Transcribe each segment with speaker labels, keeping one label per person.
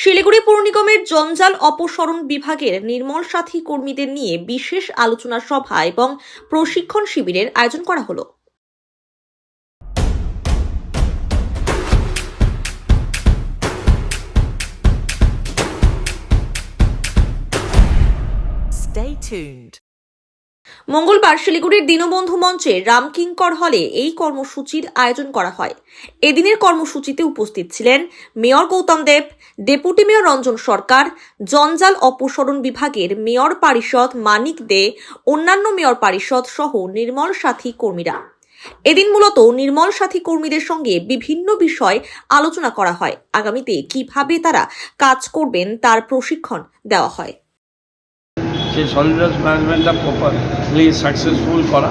Speaker 1: শিলিগুড়ি পৌর নিগমের জঞ্জাল অপসারণ বিভাগের নির্মল সাথী কর্মীদের নিয়ে বিশেষ আলোচনা সভা এবং প্রশিক্ষণ শিবিরের আয়োজন করা হলো।
Speaker 2: Stay tuned.
Speaker 1: মঙ্গলবার শিলিগুড়ির দীনবন্ধু মঞ্চে রামকিঙ্কর হলে এই কর্মসূচির আয়োজন করা হয়। এদিনের কর্মসূচিতে উপস্থিত ছিলেন মেয়র গৌতম দেব, ডেপুটি মেয়র রঞ্জন সরকার, জঞ্জাল অপসারণ বিভাগের মেয়র পরিষদ মানিক দে, অন্যান্য মেয়র পরিষদ সহ নির্মল সাথী কর্মীরা। এদিন মূলত নির্মল সাথী কর্মীদের সঙ্গে বিভিন্ন বিষয় আলোচনা করা হয়। আগামীতে কিভাবে তারা কাজ করবেন তার প্রশিক্ষণ দেওয়া হয়।
Speaker 3: সলিড ওয়েস্ট ম্যানেজমেন্টটা প্রপারলি সাকসেসফুল করা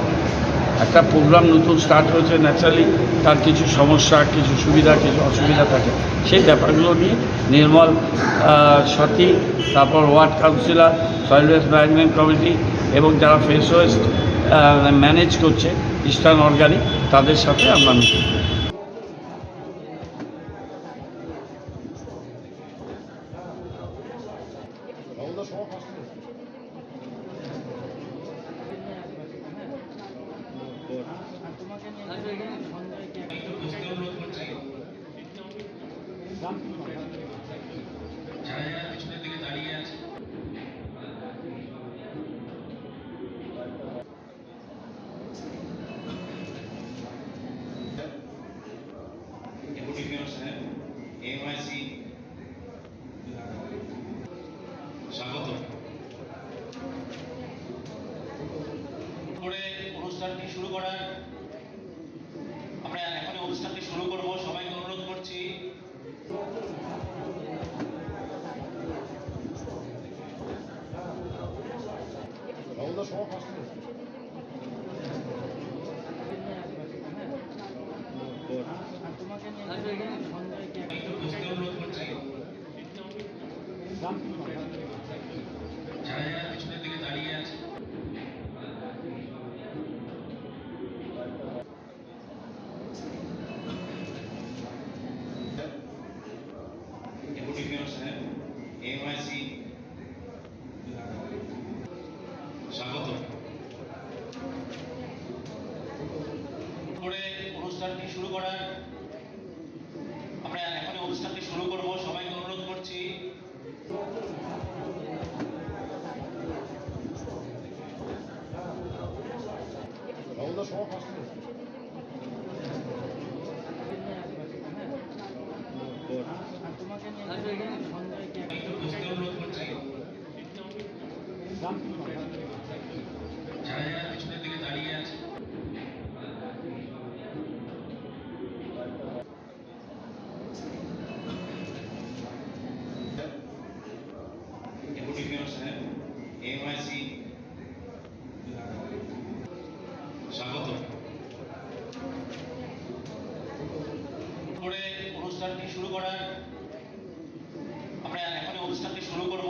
Speaker 3: একটা প্রোগ্রাম নতুন স্টার্ট হয়েছে। ন্যাচারালি তার কিছু সমস্যা, কিছু সুবিধা, কিছু অসুবিধা থাকে। সেই ব্যাপারগুলো নিয়ে নির্মল সাথী, তারপর ward councillor, solid waste management committee এবং যারা ফ্রেশ ওয়েস্ট ম্যানেজ করছে ইস্টার্ন অর্গানিক, তাদের সাথে আমরা মিটিং করি।
Speaker 4: স্বাগত করে অনুষ্ঠানটি শুরু করার আমরা এখন অনুষ্ঠানটি শুরু করব। সবাইকে অনুরোধ করছি যারা যারা পিছনের দিকে দাঁড়িয়ে আছে ডেপুটি মেয়র সাহেব, এমআইসি স্বাগত করে অনুষ্ঠানটি শুরু করার আমরা এখন অনুষ্ঠানটি শুরু করব। সবাইকে অনুরোধ করছি যারা যারা পিছনের দিকে দাঁড়িয়ে আছে ডেপুটি মেয়র সাহেব, এমআইসি স্বাগত করে অনুষ্ঠানটি শুরু করার আমরা এখন অনুষ্ঠানটি শুরু করব।